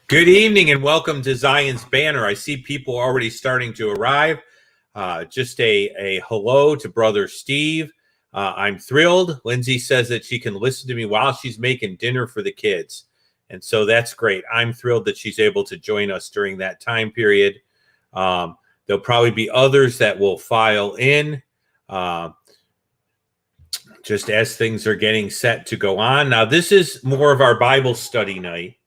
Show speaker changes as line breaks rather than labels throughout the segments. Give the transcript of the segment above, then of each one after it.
Good evening and welcome to Zion's Banner. I see people already starting to arrive. Just a hello to Brother Steve. I'm thrilled. Lindsay says that she can listen to me while she's making dinner for the kids. And so that's great. I'm thrilled that she's able to join us during that time period. There'll probably be others that will file in just as things are getting set to go on. Now, this is more of our Bible study night.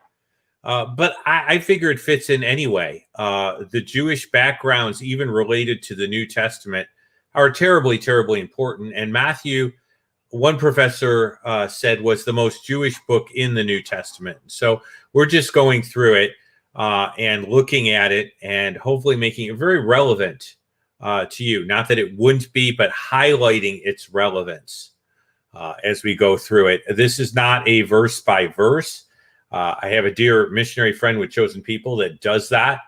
But I figure it fits in anyway. The Jewish backgrounds, even related to the New Testament, are terribly, terribly important. And Matthew, one professor said, was the most Jewish book in the New Testament. So we're just going through it and looking at it and hopefully making it very relevant to you. Not that it wouldn't be, but highlighting its relevance as we go through it. This is not a verse by verse. I have a dear missionary friend with Chosen People that does that.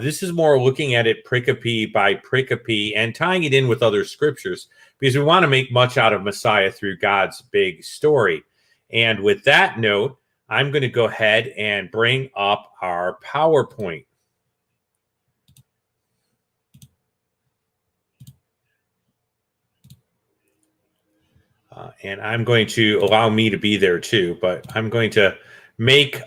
This is more looking at it pericope by pericope and tying it in with other scriptures because we want to make much out of Messiah through God's big story. And with that note, I'm going to go ahead and bring up our PowerPoint. And I'm going to allow me to be there too, but I'm going to make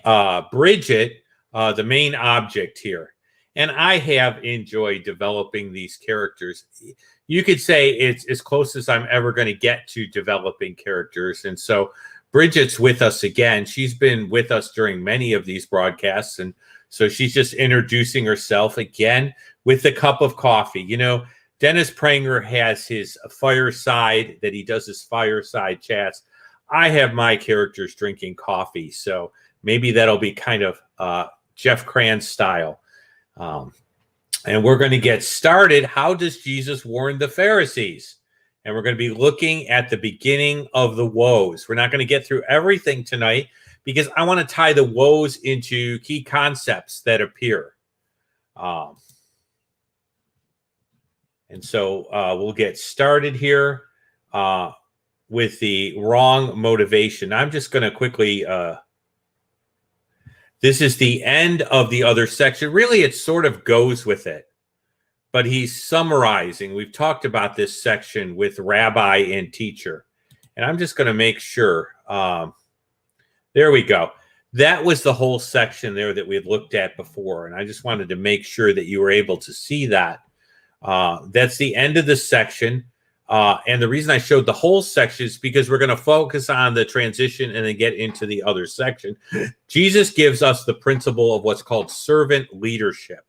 Bridget the main object here. And I have enjoyed developing these characters. You could say it's as close as I'm ever going to get to developing characters. And so Bridget's with us again. She's been with us during many of these broadcasts. And so she's just introducing herself again with a cup of coffee. You know, Dennis Pranger has his fireside that he does his fireside chats. I have my characters drinking coffee, so maybe that'll be kind of Jeff Cran's style. And we're going to get started. How does Jesus warn the Pharisees? And we're going to be looking at the beginning of the woes. We're not going to get through everything tonight because I want to tie the woes into key concepts that appear. And so we'll get started here with the wrong motivation. I'm just going to quickly, this is the end of the other section. Really, it sort of goes with it, but he's summarizing. We've talked about this section with rabbi and teacher, and I'm just going to make sure. There we go. That was the whole section there that we had looked at before, and I just wanted to make sure that you were able to see that. That's the end of the section. And the reason I showed the whole section is because we're going to focus on the transition and then get into the other section. Jesus gives us the principle of what's called servant leadership.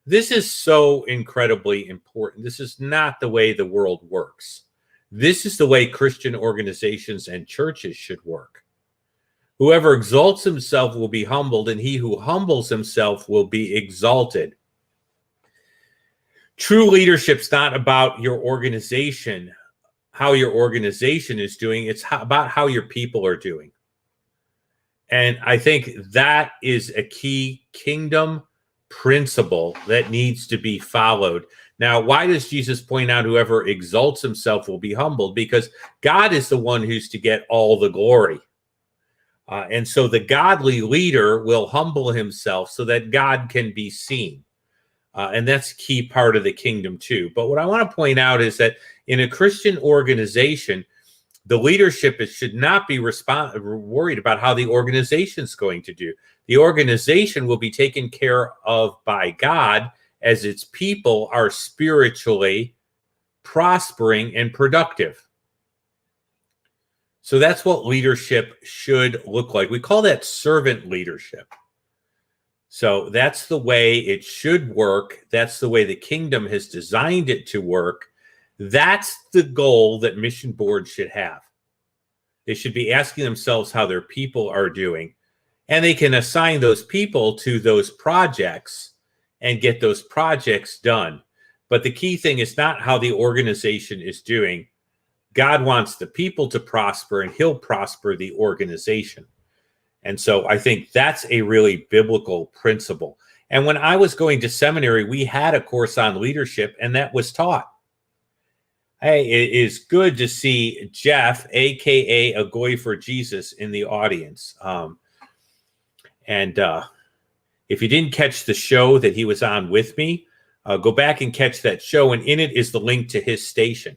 This is so incredibly important. This is not the way the world works. This is the way Christian organizations and churches should work. Whoever exalts himself will be humbled, and he who humbles himself will be exalted. True leadership's not about your organization, how your organization is doing. It's about how your people are doing. And I think that is a key kingdom principle that needs to be followed. Now, why does Jesus point out whoever exalts himself will be humbled? Because God is the one who's to get all the glory. And so the godly leader will humble himself so that God can be seen. And that's a key part of the kingdom too. But what I want to point out is that in a Christian organization, the leadership should not be worried about how the organization is going to do. The organization will be taken care of by God as its people are spiritually prospering and productive. So that's what leadership should look like. We call that servant leadership. So that's the way it should work. That's the way the kingdom has designed it to work. That's the goal that mission boards should have. They should be asking themselves how their people are doing, and they can assign those people to those projects and get those projects done. But the key thing is not how the organization is doing. God wants the people to prosper, and he'll prosper the organization. And so I think that's a really biblical principle. And when I was going to seminary, we had a course on leadership, and that was taught. Hey, it is good to see Jeff, a.k.a. A Goy for Jesus, in the audience. If you didn't catch the show that he was on with me, go back and catch that show, and in it is the link to his station.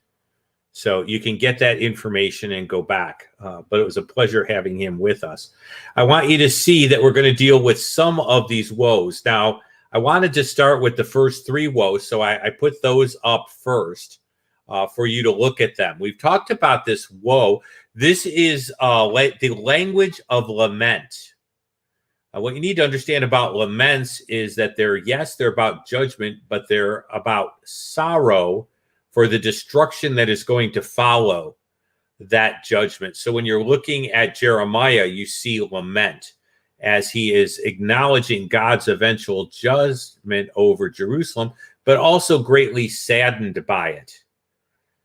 So you can get that information and go back. But it was a pleasure having him with us. I want you to see that we're going to deal with some of these woes. Now, I wanted to start with the first three woes, so I put those up first for you to look at them. We've talked about this woe. This is the language of lament. What you need to understand about laments is that they're about judgment, but they're about sorrow for the destruction that is going to follow that judgment. So when you're looking at Jeremiah, you see lament as he is acknowledging God's eventual judgment over Jerusalem, but also greatly saddened by it.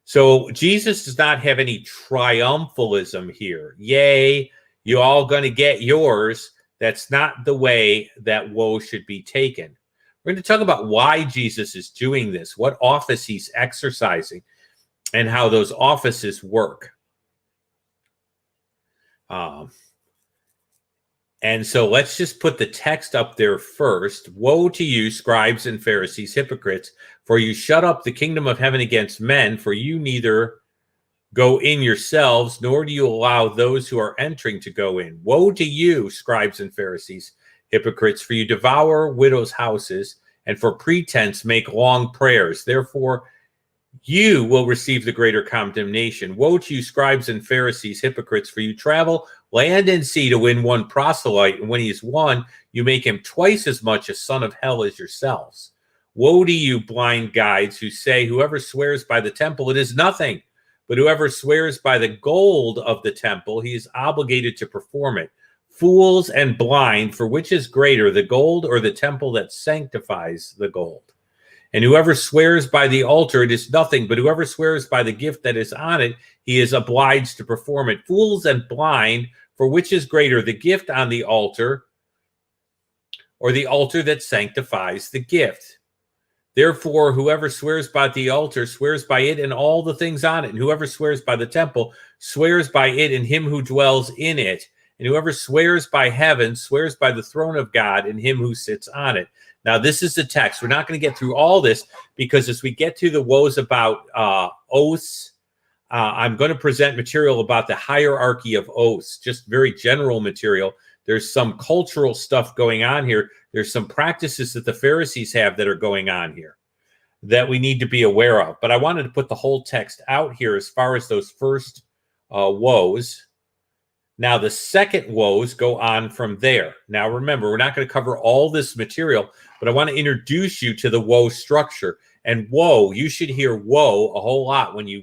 So Jesus does not have any triumphalism here. Yay, you all going to get yours. That's not the way that woe should be taken. We're going to talk about why Jesus is doing this, what office he's exercising, and how those offices work. And so let's just put the text up there first. Woe to you, scribes and Pharisees, hypocrites, for you shut up the kingdom of heaven against men, for you neither go in yourselves, nor do you allow those who are entering to go in. Woe to you, scribes and Pharisees, hypocrites, for you devour widows' houses, and for pretense make long prayers. Therefore, you will receive the greater condemnation. Woe to you, scribes and Pharisees, hypocrites, for you travel land and sea to win one proselyte, and when he is won, you make him twice as much a son of hell as yourselves. Woe to you, blind guides, who say, whoever swears by the temple, it is nothing. But whoever swears by the gold of the temple, he is obligated to perform it. Fools and blind, for which is greater, the gold or the temple that sanctifies the gold? And whoever swears by the altar, it is nothing. But whoever swears by the gift that is on it, he is obliged to perform it. Fools and blind, for which is greater, the gift on the altar or the altar that sanctifies the gift? Therefore, whoever swears by the altar swears by it and all the things on it. And whoever swears by the temple swears by it and him who dwells in it. And whoever swears by heaven swears by the throne of God and him who sits on it. Now, this is the text. We're not going to get through all this because as we get to the woes about oaths, I'm going to present material about the hierarchy of oaths, just very general material. There's some cultural stuff going on here. There's some practices that the Pharisees have that are going on here that we need to be aware of. But I wanted to put the whole text out here as far as those first woes. Now, the second woes go on from there. Now, remember, we're not going to cover all this material, but I want to introduce you to the woe structure. And woe, you should hear woe a whole lot when you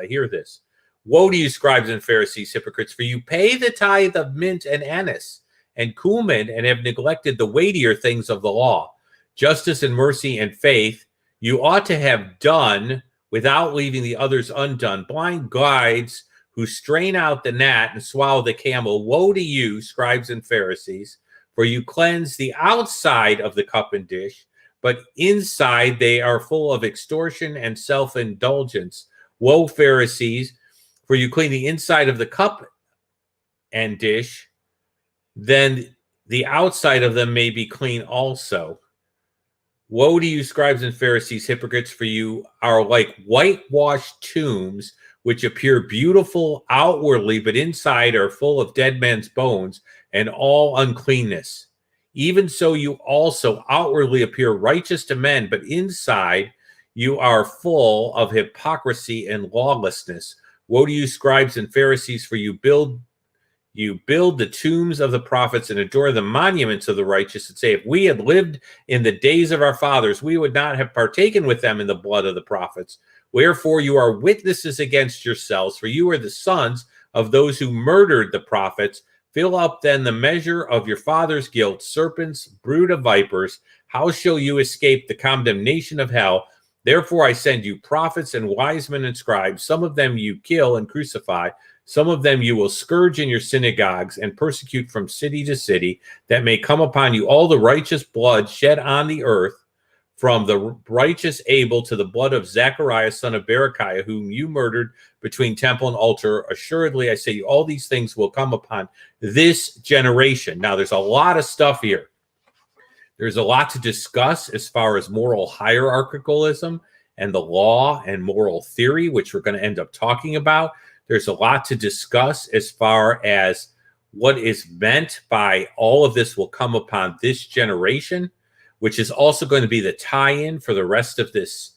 hear this. Woe to you, scribes and Pharisees, hypocrites, for you pay the tithe of mint and anise and cumin and have neglected the weightier things of the law, justice and mercy and faith. You ought to have done without leaving the others undone. Blind guides who strain out the gnat and swallow the camel. Woe to you, scribes and Pharisees, for you cleanse the outside of the cup and dish, but inside they are full of extortion and self-indulgence. Woe, Pharisees, for you clean the inside of the cup and dish, then the outside of them may be clean also. Woe to you, scribes and Pharisees, hypocrites, for you are like whitewashed tombs, which appear beautiful outwardly, but inside are full of dead men's bones and all uncleanness. Even so, you also outwardly appear righteous to men, but inside you are full of hypocrisy and lawlessness. Woe to you, scribes and Pharisees, for you build the tombs of the prophets and adore the monuments of the righteous, and say, if we had lived in the days of our fathers, we would not have partaken with them in the blood of the prophets. Wherefore you are witnesses against yourselves, for you are the sons of those who murdered the prophets. Fill up then the measure of your father's guilt. Serpents, brood of vipers, how shall you escape the condemnation of hell? Therefore I send you prophets and wise men and scribes. Some of them you kill and crucify. Some of them you will scourge in your synagogues and persecute from city to city, that may come upon you all the righteous blood shed on the earth, from the righteous Abel to the blood of Zacharias, son of Berechiah, whom you murdered between temple and altar. Assuredly, I say, all these things will come upon this generation. Now, there's a lot of stuff here. There's a lot to discuss as far as moral hierarchicalism and the law and moral theory, which we're going to end up talking about. There's a lot to discuss as far as what is meant by all of this will come upon this generation, which is also going to be the tie-in for the rest of this,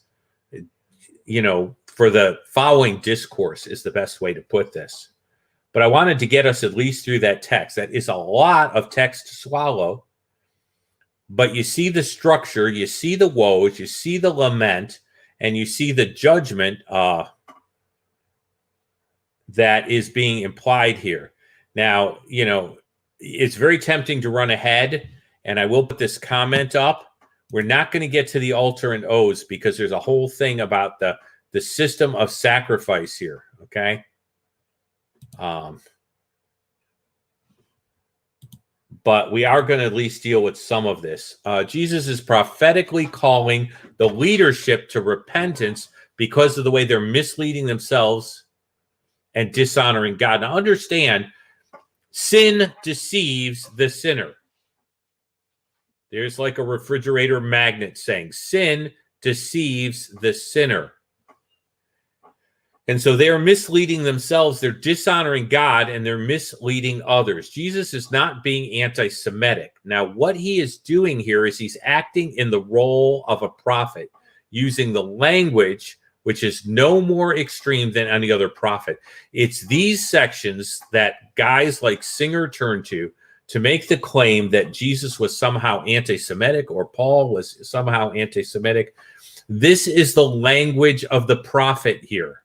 for the following discourse is the best way to put this. But I wanted to get us at least through that text. That is a lot of text to swallow. But you see the structure, you see the woes, you see the lament, and you see the judgment that is being implied here. Now, it's very tempting to run ahead, and I will put this comment up. We're not going to get to the altar and oaths because there's a whole thing about the system of sacrifice here, okay? But we are going to at least deal with some of this. Jesus is prophetically calling the leadership to repentance because of the way they're misleading themselves and dishonoring God. Now understand, sin deceives the sinner. There's like a refrigerator magnet saying, sin deceives the sinner. And so they're misleading themselves, they're dishonoring God, and they're misleading others. Jesus is not being anti-Semitic. Now, what he is doing here is he's acting in the role of a prophet, using the language which is no more extreme than any other prophet. It's these sections that guys like Singer turn to make the claim that Jesus was somehow anti-Semitic or Paul was somehow anti-Semitic. This is the language of the prophet here.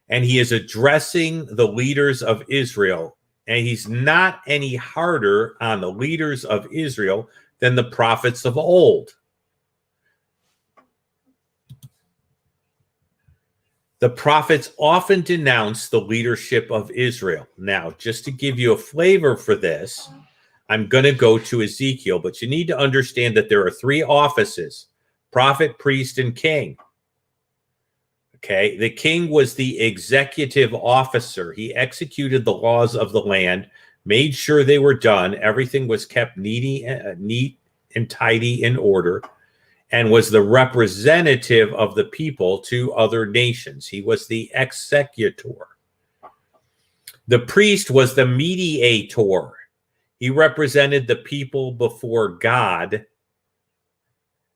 And he is addressing the leaders of Israel. And he's not any harder on the leaders of Israel than the prophets of old. The prophets often denounce the leadership of Israel. Now, just to give you a flavor for this, I'm going to go to Ezekiel, but you need to understand that there are three offices: prophet, priest, and king. Okay, the king was the executive officer. He executed the laws of the land, made sure they were done. Everything was kept neat and tidy in order, and was the representative of the people to other nations. He was the executor. The priest was the mediator. He represented the people before God.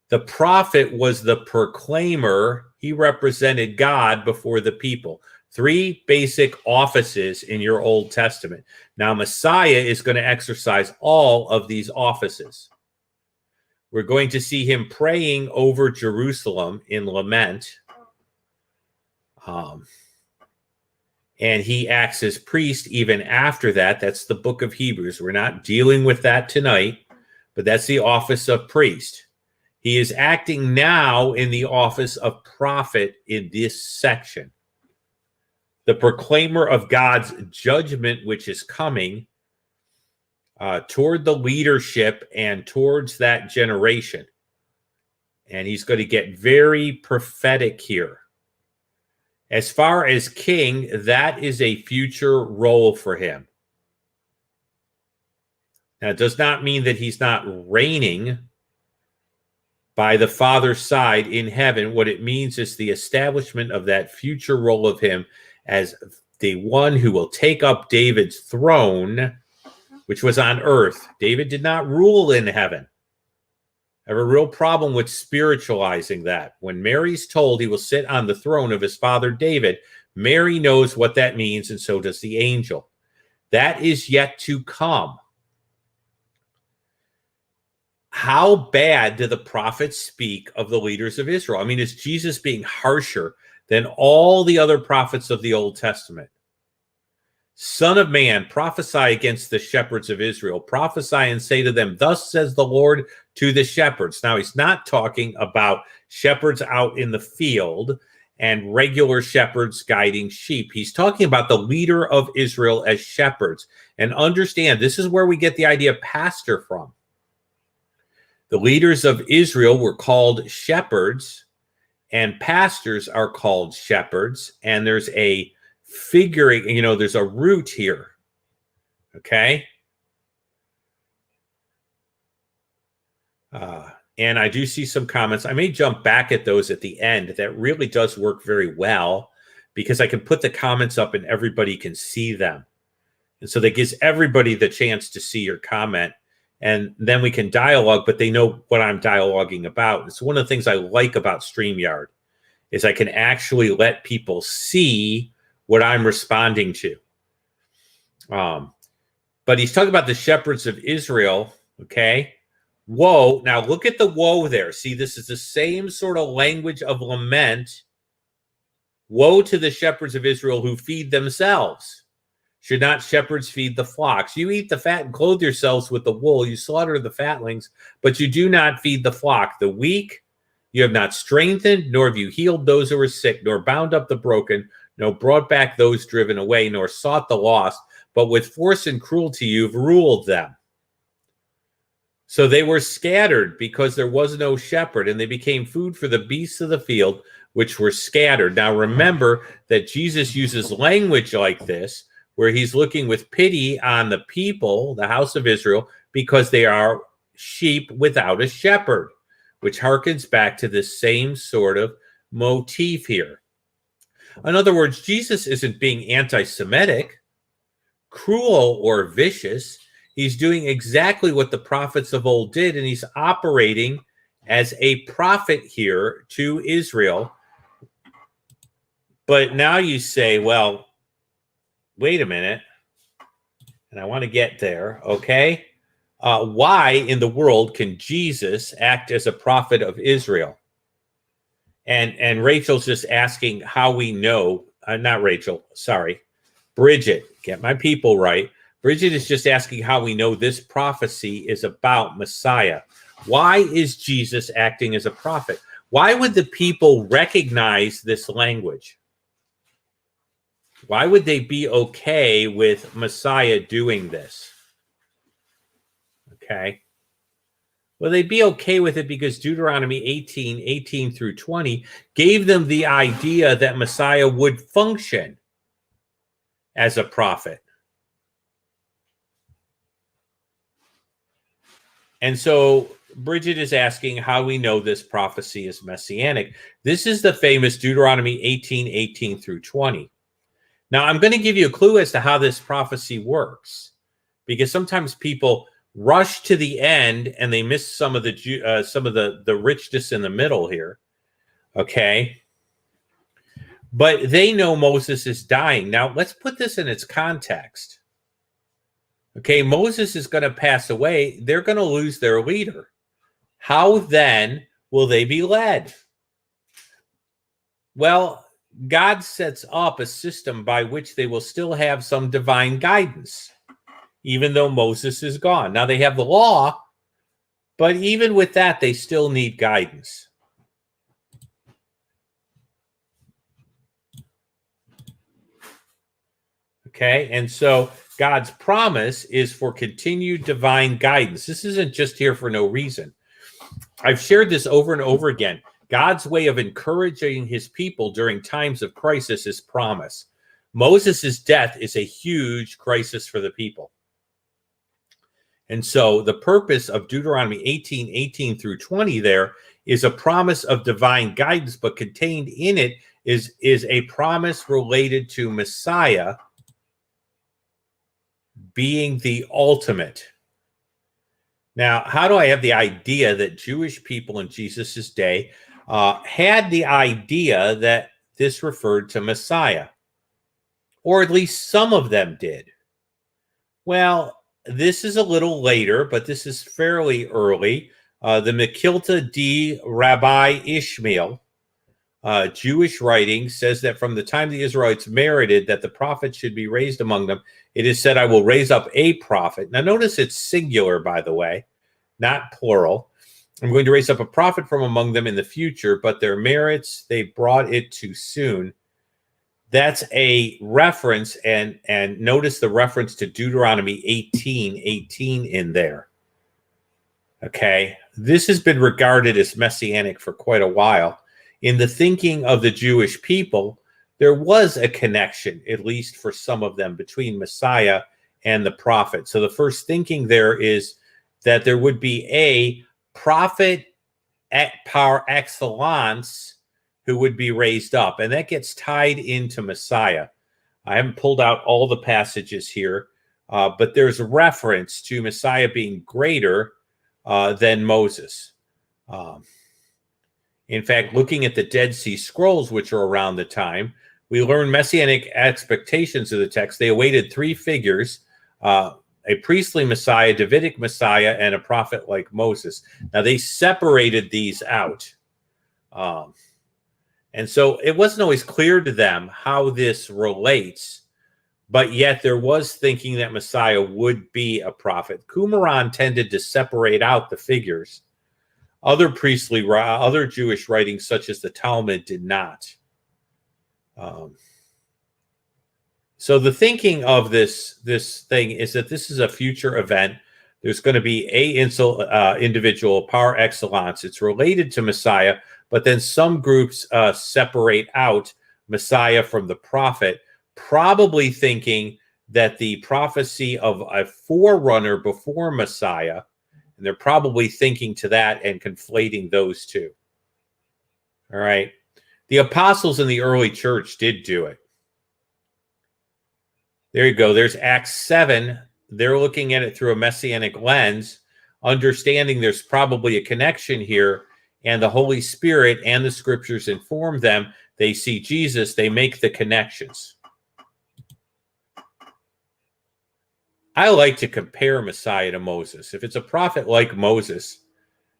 The prophet was the proclaimer. He represented God before the people. Three basic offices in your Old Testament. Now, Messiah is going to exercise all of these offices. We're going to see him praying over Jerusalem in lament. And he acts as priest even after that. That's the book of Hebrews. We're not dealing with that tonight, but that's the office of priest. He is acting now in the office of prophet in this section. The proclaimer of God's judgment, which is coming toward the leadership and towards that generation. And he's going to get very prophetic here. As far as king, that is a future role for him. Now, it does not mean that he's not reigning by the Father's side in heaven. What it means is the establishment of that future role of him as the one who will take up David's throne, which was on earth. David did not rule in heaven. I have a real problem with spiritualizing that. When Mary's told he will sit on the throne of his father David, Mary knows what that means, and so does the angel. That is yet to come. How bad do the prophets speak of the leaders of Israel? I mean, is Jesus being harsher than all the other prophets of the Old Testament? Son of man, prophesy against the shepherds of Israel. Prophesy and say to them, thus says the Lord to the shepherds. Now, he's not talking about shepherds out in the field and regular shepherds guiding sheep. He's talking about the leader of Israel as shepherds. And understand, this is where we get the idea of pastor from. The leaders of Israel were called shepherds, and pastors are called shepherds. And there's a figuring, there's a root here. Okay? And I do see some comments. I may jump back at those at the end. That really does work very well because I can put the comments up and everybody can see them. And so that gives everybody the chance to see your comment. And then we can dialogue, but they know what I'm dialoguing about. It's one of the things I like about StreamYard is I can actually let people see what I'm responding to. But he's talking about the shepherds of Israel, okay? Woe. Now look at the woe there. See, this is the same sort of language of lament. Woe to the shepherds of Israel who feed themselves. Should not shepherds feed the flocks? You eat the fat and clothe yourselves with the wool. You slaughter the fatlings, but you do not feed the flock. The weak you have not strengthened, nor have you healed those who are sick, nor bound up the broken, nor brought back those driven away, nor sought the lost, but with force and cruelty you've ruled them. So they were scattered because there was no shepherd, and they became food for the beasts of the field, which were scattered. Now remember that Jesus uses language like this, where he's looking with pity on the people, the house of Israel, because they are sheep without a shepherd, which harkens back to this same sort of motif here. In other words, Jesus isn't being anti-Semitic, cruel, or vicious. He's doing exactly what the prophets of old did, and he's operating as a prophet here to Israel. But now you say, well, wait a minute, and I want to get there, okay? Why in the world can Jesus act as a prophet of Israel? And Rachel's just asking how we know, not Rachel, sorry, Bridget, get my people right. Bridget is just asking how we know this prophecy is about Messiah. Why is Jesus acting as a prophet? Why would the people recognize this language? Why would they be okay with Messiah doing this? Okay. Well, they'd be okay with it because Deuteronomy 18 through 20 gave them the idea that Messiah would function as a prophet. And so Bridget is asking how we know this prophecy is messianic. This is the famous Deuteronomy 18 through 20. Now, I'm going to give you a clue as to how this prophecy works, because sometimes people rush to the end and they miss some of the richness in the middle here. Okay, but they know Moses is dying. Now, let's put this in its context. Okay, Moses is going to pass away. They're going to lose their leader. How then will they be led? Well, God sets up a system by which they will still have some divine guidance, even though Moses is gone. Now they have the law, but even with that, they still need guidance. Okay, and so God's promise is for continued divine guidance. This isn't just here for no reason. I've shared this over and over again. God's way of encouraging his people during times of crisis is promise. Moses' death is a huge crisis for the people. And so the purpose of Deuteronomy 18 through 20 there is a promise of divine guidance, but contained in it is a promise related to Messiah being the ultimate. Now, how do I have the idea that Jewish people in Jesus's day had the idea that this referred to Messiah? Or at least some of them did. Well, this is a little later, but this is fairly early. The Mechilta di Rabbi Ishmael, Jewish writing, says that from the time the Israelites merited that the prophet should be raised among them, it is said, I will raise up a prophet. Now, notice it's singular, by the way, not plural. I'm going to raise up a prophet from among them in the future, but their merits, they brought it too soon. That's a reference, and notice the reference to Deuteronomy 18 in there. Okay, this has been regarded as messianic for quite a while. In the thinking of the Jewish people, there was a connection, at least for some of them, between Messiah and the prophet. So the first thinking there is that there would be a prophet par excellence who would be raised up. And that gets tied into Messiah. I haven't pulled out all the passages here, but there's a reference to Messiah being greater than Moses. In fact, looking at the Dead Sea Scrolls, which are around the time, we learn messianic expectations of the text. They awaited three figures, a priestly Messiah, Davidic Messiah, and a prophet like Moses. Now, they separated these out. And so it wasn't always clear to them how this relates, but yet there was thinking that Messiah would be a prophet. Qumran tended to separate out the figures. Other Jewish writings, such as the Talmud, did not. So the thinking of this thing is that this is a future event. There's going to be a individual par excellence. It's related to Messiah, but then some groups separate out Messiah from the prophet, probably thinking that the prophecy of a forerunner before Messiah, and they're probably thinking to that and conflating those two. All right. The apostles in the early church did do it. There you go. There's Acts 7. They're looking at it through a messianic lens, understanding there's probably a connection here, and the Holy Spirit and the scriptures inform them. They see Jesus. They make the connections. I like to compare Messiah to Moses. If it's a prophet like Moses,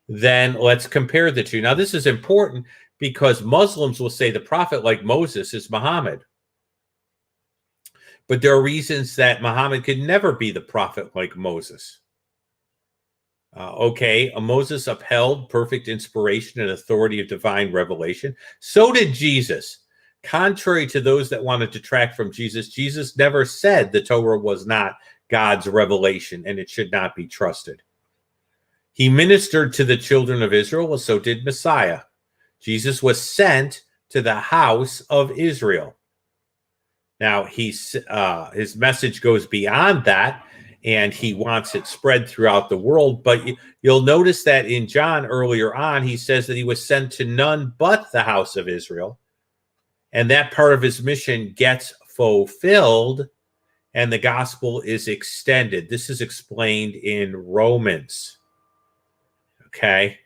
then let's compare the two. Now, this is important because Muslims will say the prophet like Moses is Muhammad. But there are reasons that Muhammad could never be the prophet like Moses. Moses upheld perfect inspiration and authority of divine revelation. So did Jesus. Contrary to those that want to detract from Jesus, Jesus never said the Torah was not God's revelation and it should not be trusted. He ministered to the children of Israel, so did Messiah. Jesus was sent to the house of Israel. Now, his message goes beyond that, and he wants it spread throughout the world. But you'll notice that in John earlier on, he says that he was sent to none but the house of Israel. And that part of his mission gets fulfilled, and the gospel is extended. This is explained in Romans. Okay.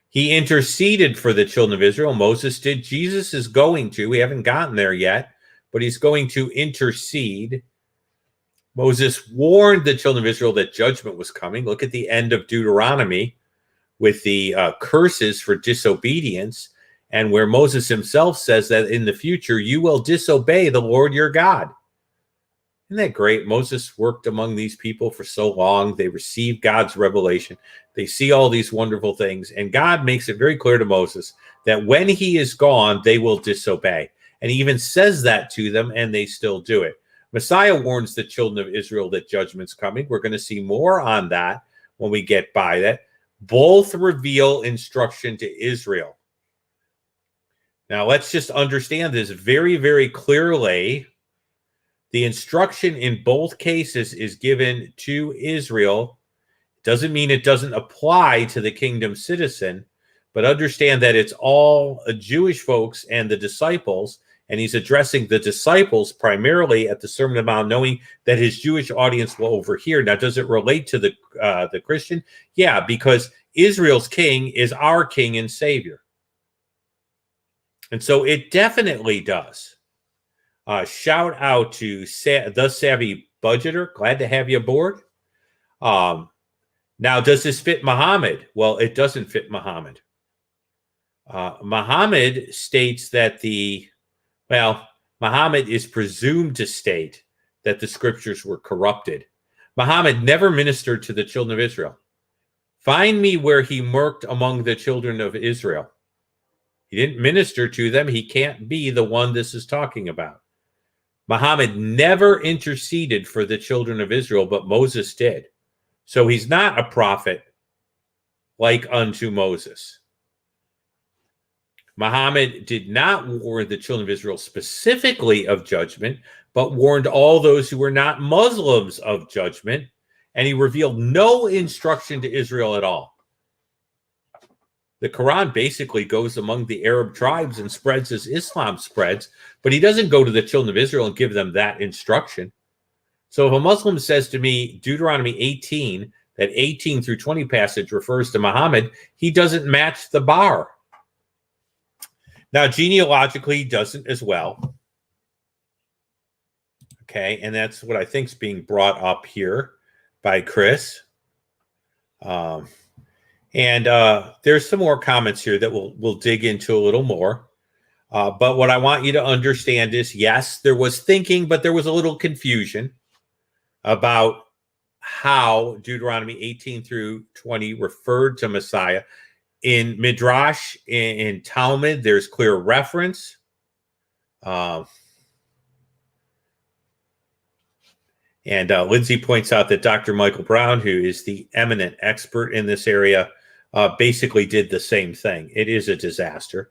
He interceded for the children of Israel. Moses did. Jesus is going to. We haven't gotten there yet, but he's going to intercede. Moses warned the children of Israel that judgment was coming. Look at the end of Deuteronomy with the curses for disobedience, and where Moses himself says that in the future you will disobey the Lord your God. Isn't that great? Moses worked among these people for so long. They received God's revelation. They see all these wonderful things. And God makes it very clear to Moses that when he is gone, they will disobey. And he even says that to them, and they still do it. Messiah warns the children of Israel that judgment's coming. We're going to see more on that when we get by that. Both reveal instruction to Israel. Now, let's just understand this very, very clearly. The instruction in both cases is given to Israel. Doesn't mean it doesn't apply to the kingdom citizen, but understand that it's all Jewish folks and the disciples, and he's addressing the disciples primarily at the Sermon on the Mount, knowing that his Jewish audience will overhear. Now, does it relate to the Christian? Yeah, because Israel's king is our king and savior. And so it definitely does. Shout out to the Savvy Budgeter. Glad to have you aboard. Now, does this fit Muhammad? Well, it doesn't fit Muhammad. Muhammad states that Muhammad is presumed to state that the scriptures were corrupted. Muhammad never ministered to the children of Israel. Find me where he worked among the children of Israel. He didn't minister to them. He can't be the one this is talking about. Muhammad never interceded for the children of Israel, but Moses did. So he's not a prophet like unto Moses. Muhammad did not warn the children of Israel specifically of judgment, but warned all those who were not Muslims of judgment, and he revealed no instruction to Israel at all. The Quran basically goes among the Arab tribes and spreads as Islam spreads, but he doesn't go to the children of Israel and give them that instruction. So if a Muslim says to me, Deuteronomy 18, that 18 through 20 passage refers to Muhammad, he doesn't match the bar. Now, genealogically, he doesn't as well. Okay, and that's what I think is being brought up here by Chris. And there's some more comments here that we'll dig into a little more. But what I want you to understand is, yes, there was thinking, but there was a little confusion about how Deuteronomy 18 through 20 referred to Messiah. In Midrash, in Talmud, there's clear reference. And Lindsay points out that Dr. Michael Brown, who is the eminent expert in this area, basically did the same thing. It is a disaster.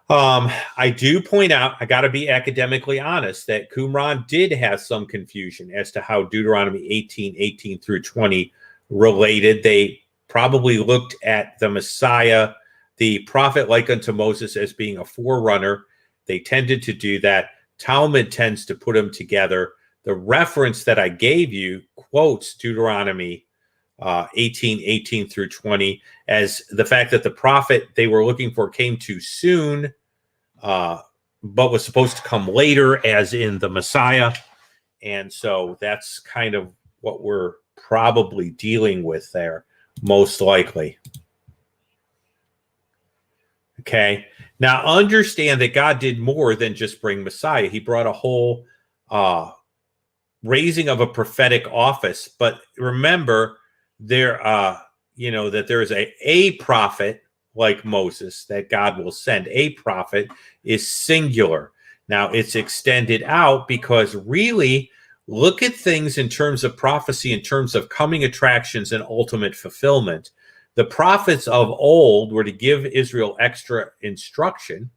I do point out, I got to be academically honest, that Qumran did have some confusion as to how Deuteronomy 18 through 20 related. They probably looked at the Messiah, the prophet like unto Moses, as being a forerunner. They tended to do that. Talmud tends to put them together. The reference that I gave you quotes Deuteronomy 18 through 20 as the fact that the prophet they were looking for came too soon, but was supposed to come later, as in the Messiah. And so that's kind of what we're probably dealing with there, most likely. Okay. Now understand that God did more than just bring Messiah. He brought a whole raising of a prophetic office. But remember, there that there is a prophet like Moses that God will send. A prophet is singular. Now it's extended out because really look at things in terms of prophecy, in terms of coming attractions and ultimate fulfillment. The prophets of old were to give Israel extra instruction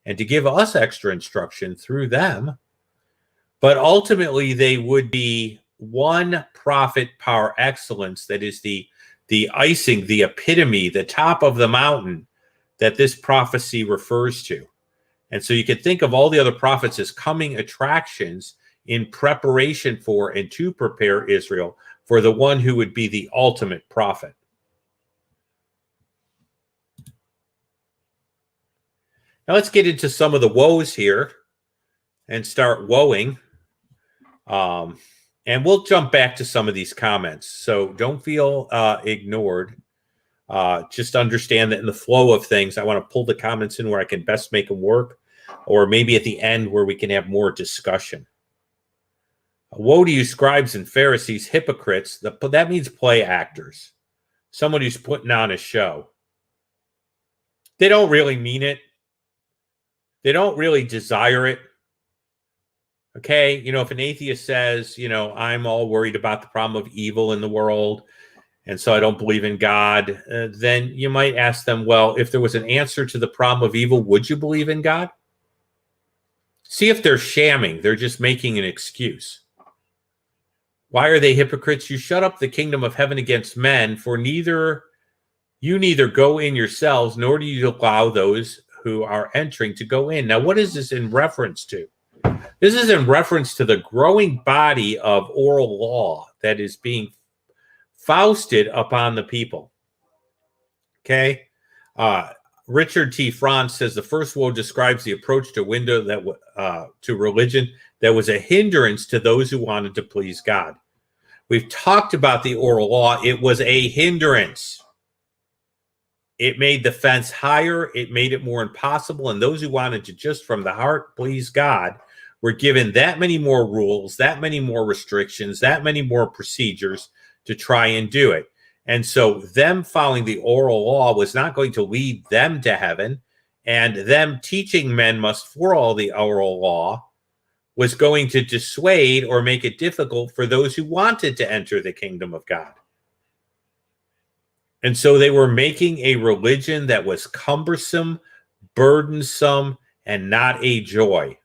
and to give us extra instruction through them. But ultimately, they would be one prophet par excellence, that is the icing, the epitome, the top of the mountain that this prophecy refers to. And so you can think of all the other prophets as coming attractions in preparation for and to prepare Israel for the one who would be the ultimate prophet. Now let's get into some of the woes here and start woeing. And we'll jump back to some of these comments. So don't feel ignored. Just understand that in the flow of things, I want to pull the comments in where I can best make them work, or maybe at the end where we can have more discussion. Woe to you, scribes and Pharisees, hypocrites. That means play actors. Someone who's putting on a show. They don't really mean it. They don't really desire it. Okay, if an atheist says, I'm all worried about the problem of evil in the world, and so I don't believe in God, then you might ask them, well, if there was an answer to the problem of evil, would you believe in God? See if they're shamming. They're just making an excuse. Why are they hypocrites? You shut up the kingdom of heaven against men, for you neither go in yourselves, nor do you allow those who are entering to go in. Now, what is this in reference to? This is in reference to the growing body of oral law that is being foisted upon the people. Okay? Richard T. Franz says the first woe describes the approach to to religion that was a hindrance to those who wanted to please God. We've talked about the oral law. It was a hindrance. It made the fence higher. It made it more impossible. And those who wanted to just from the heart please God were given that many more rules, that many more restrictions, that many more procedures to try and do it. And so them following the oral law was not going to lead them to heaven, and them teaching men must follow the oral law was going to dissuade or make it difficult for those who wanted to enter the kingdom of God. And so they were making a religion that was cumbersome, burdensome, and not a joy.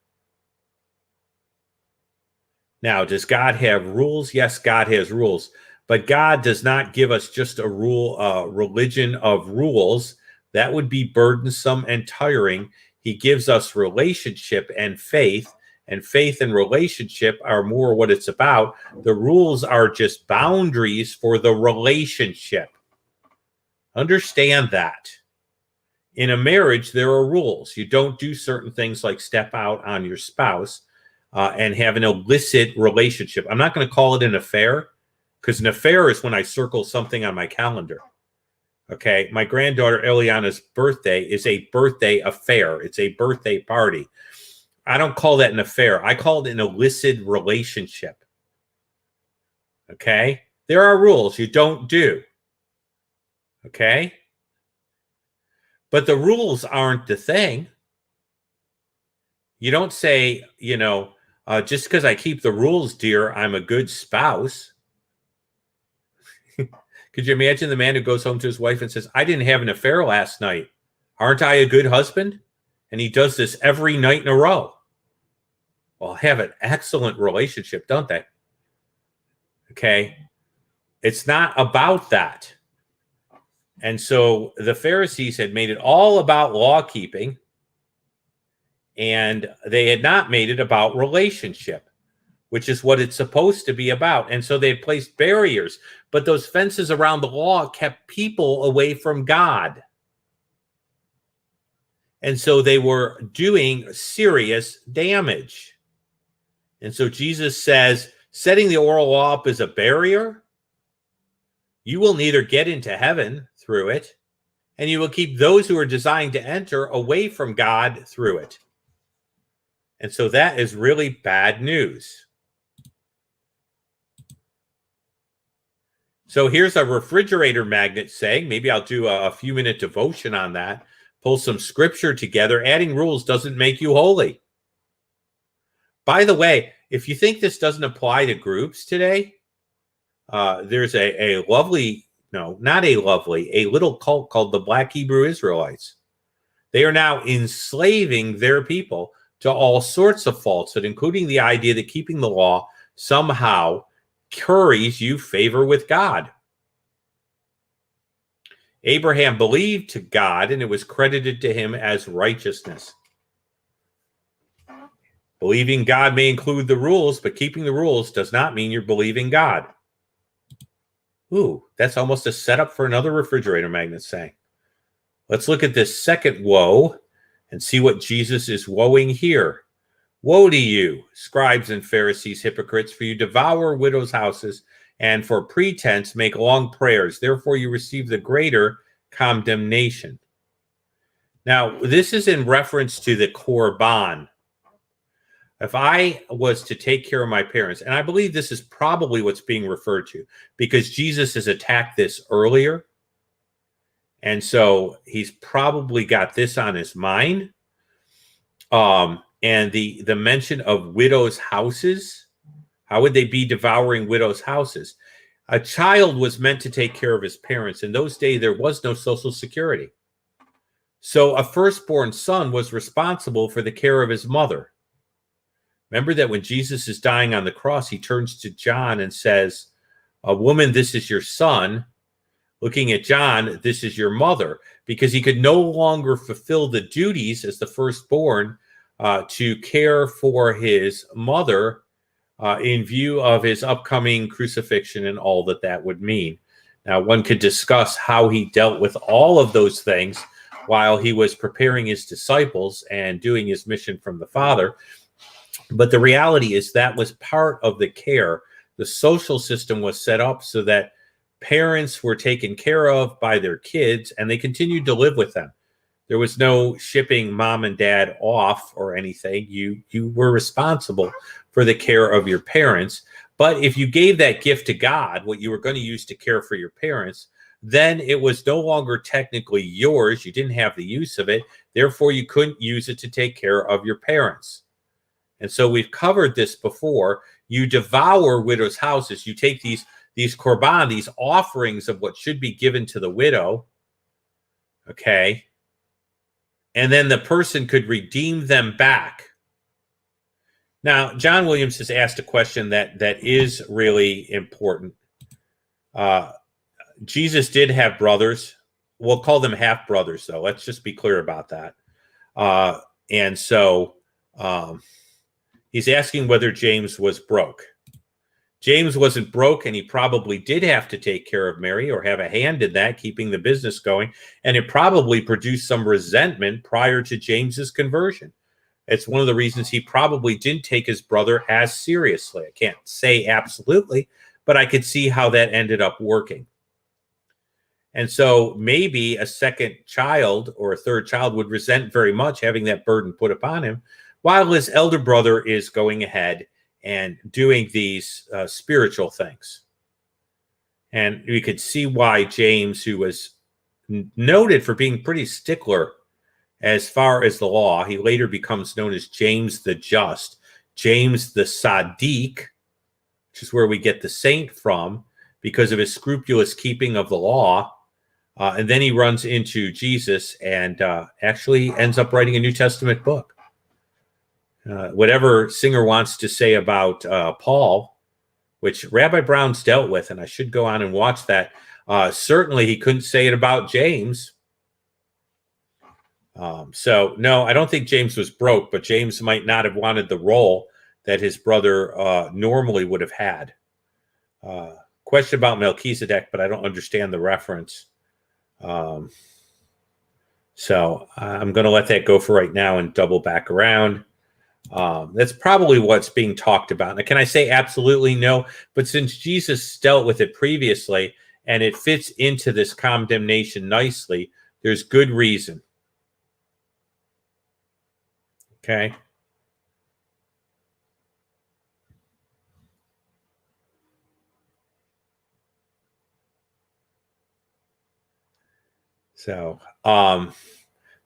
Now, does God have rules? Yes, God has rules. But God does not give us just a religion of rules. That would be burdensome and tiring. He gives us relationship and faith and relationship are more what it's about. The rules are just boundaries for the relationship. Understand that. In a marriage, there are rules. You don't do certain things like step out on your spouse and have an illicit relationship. I'm not going to call it an affair, because an affair is when I circle something on my calendar. Okay. My granddaughter Eliana's birthday is a birthday affair. It's a birthday party. I don't call that an affair. I call it an illicit relationship. Okay. There are rules you don't do. Okay. But the rules aren't the thing. You don't say, just because I keep the rules, dear, I'm a good spouse. Could you imagine the man who goes home to his wife and says, I didn't have an affair last night. Aren't I a good husband? And he does this every night in a row. Well, have an excellent relationship, don't they? Okay. It's not about that. And so the Pharisees had made it all about law keeping, and they had not made it about relationship, which is what it's supposed to be about. And so they had placed barriers, but those fences around the law kept people away from God. And so they were doing serious damage. And so Jesus says, setting the oral law up as a barrier, you will neither get into heaven through it, and you will keep those who are designed to enter away from God through it. And so that is really bad news. So here's a refrigerator magnet saying, maybe I'll do a few-minute devotion on that, pull some scripture together. Adding rules doesn't make you holy. By the way, if you think this doesn't apply to groups today, there's a little cult called the Black Hebrew Israelites. They are now enslaving their people to all sorts of falsehood, including the idea that keeping the law somehow curries you favor with God. Abraham believed to God, and it was credited to him as righteousness. Believing God may include the rules, but keeping the rules does not mean you're believing God. Ooh, that's almost a setup for another refrigerator magnet saying. Let's look at this second woe and see what Jesus is woeing here. Woe to you, scribes and Pharisees, hypocrites, for you devour widows' houses and for pretense make long prayers. Therefore you receive the greater condemnation. Now, this is in reference to the korban. If I was to take care of my parents, and I believe this is probably what's being referred to, because Jesus has attacked this earlier, and so he's probably got this on his mind. And the mention of widows' houses, how would they be devouring widows' houses? A child was meant to take care of his parents. In those days, there was no Social Security. So a firstborn son was responsible for the care of his mother. Remember that when Jesus is dying on the cross, he turns to John and says, "A woman, this is your son." Looking at John, this is your mother, because he could no longer fulfill the duties as the firstborn to care for his mother in view of his upcoming crucifixion and all that that would mean. Now, one could discuss how he dealt with all of those things while he was preparing his disciples and doing his mission from the Father. But the reality is that was part of the care. The social system was set up so that parents were taken care of by their kids, and they continued to live with them. There was no shipping mom and dad off or anything. You were responsible for the care of your parents. But if you gave that gift to God, what you were going to use to care for your parents, then it was no longer technically yours. You didn't have the use of it. Therefore, you couldn't use it to take care of your parents. And so we've covered this before. You devour widows' houses. You take these korban, these offerings of what should be given to the widow, okay? And then the person could redeem them back. Now, John Williams has asked a question that is really important. Uh, Jesus did have brothers. We'll call them half brothers, though. Let's just be clear about that. And so he's asking whether James was broke. James wasn't broke, and he probably did have to take care of Mary or have a hand in that, keeping the business going. And it probably produced some resentment prior to James's conversion. It's one of the reasons he probably didn't take his brother as seriously. I can't say absolutely, but I could see how that ended up working. And so maybe a second child or a third child would resent very much having that burden put upon him, while his elder brother is going ahead and doing these spiritual things. And we could see why James, who was noted for being pretty stickler as far as the law, he later becomes known as James the Just, James the Sadiq, which is where we get the saint from, because of his scrupulous keeping of the law. And then he runs into Jesus and actually ends up writing a New Testament book. Whatever Singer wants to say about Paul, which Rabbi Brown's dealt with, and I should go on and watch that, certainly he couldn't say it about James. So, no, I don't think James was broke, but James might not have wanted the role that his brother normally would have had. Question about Melchizedek, but I don't understand the reference. So I'm going to let that go for right now and double back around. That's probably what's being talked about. Now, can I say absolutely no? But since Jesus dealt with it previously and it fits into this condemnation nicely, there's good reason. Okay. So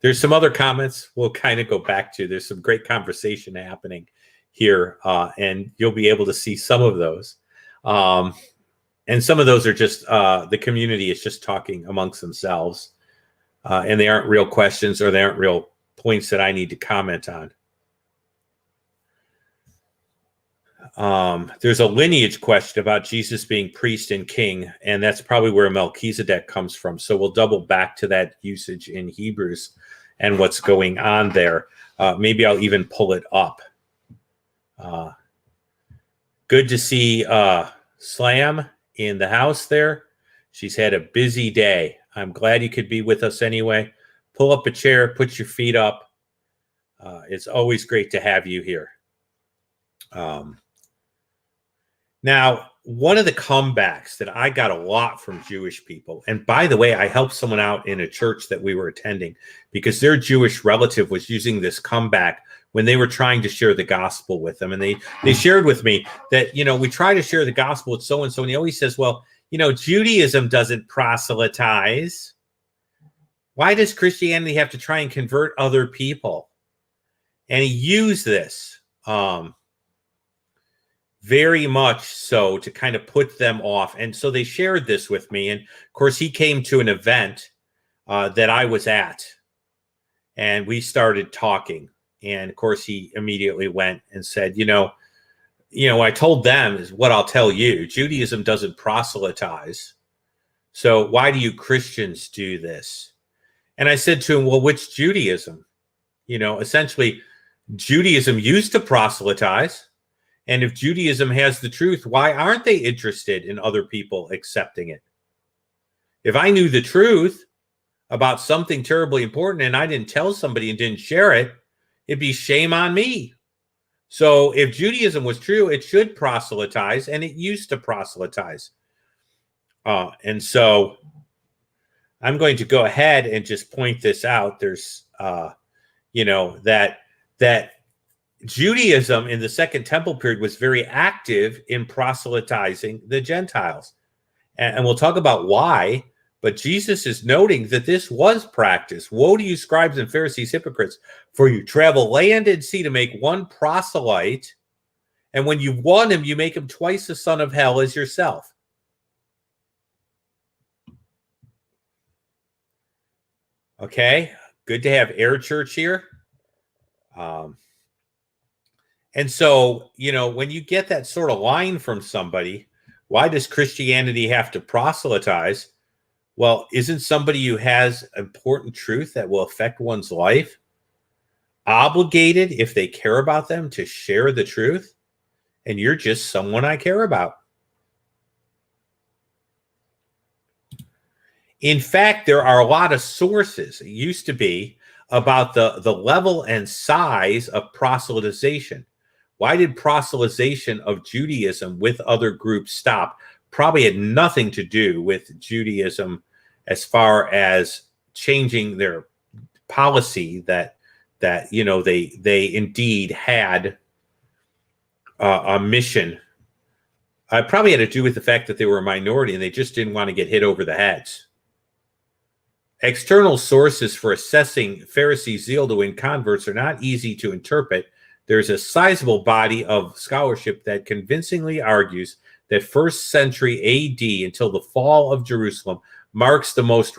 there's some other comments we'll kind of go back to. There's some great conversation happening here, and you'll be able to see some of those. And some of those are just the community is just talking amongst themselves, and they aren't real questions or they aren't real points that I need to comment on. There's a lineage question about Jesus being priest and king, and that's probably where Melchizedek comes from. So we'll double back to that usage in Hebrews and what's going on there. Maybe I'll even pull it up. Good to see Slam in the house there. She's had a busy day. I'm glad you could be with us anyway. Pull up a chair, put your feet up. It's always great to have you here. Now, one of the comebacks that I got a lot from Jewish people, and by the way, I helped someone out in a church that we were attending because their Jewish relative was using this comeback when they were trying to share the gospel with them. And they shared with me that, we try to share the gospel with so-and-so, and he always says, well, Judaism doesn't proselytize. Why does Christianity have to try and convert other people? And he used this very much so to kind of put them off. And so they shared this with me. And of course, he came to an event that I was at, and we started talking. And of course, he immediately went and said, I told them is what I'll tell you. Judaism doesn't proselytize. So why do you Christians do this? And I said to him, well, which Judaism? Essentially, Judaism used to proselytize. And if Judaism has the truth, why aren't they interested in other people accepting it? If I knew the truth about something terribly important and I didn't tell somebody and didn't share it, it'd be shame on me. So if Judaism was true, it should proselytize, and it used to proselytize. And so I'm going to go ahead and just point this out. There's, that Judaism in the Second Temple period was very active in proselytizing the Gentiles. And we'll talk about why, but Jesus is noting that this was practice. Woe to you, scribes and Pharisees, hypocrites, for you travel land and sea to make one proselyte, and when you've won him, you make him twice the son of hell as yourself. Okay, good to have Air Church here. And so, when you get that sort of line from somebody, Why does Christianity have to proselytize? Well, isn't somebody who has important truth that will affect one's life obligated, if they care about them, to share the truth? And you're just someone I care about. In fact, there are a lot of sources, it used to be, about the level and size of proselytization. Why did proselytization of Judaism with other groups stop? Probably had nothing to do with Judaism as far as changing their policy that they indeed had a mission. It probably had to do with the fact that they were a minority and they just didn't want to get hit over the heads. External sources for assessing Pharisee zeal to win converts are not easy to interpret. There's a sizable body of scholarship that convincingly argues that first century AD until the fall of Jerusalem marks the most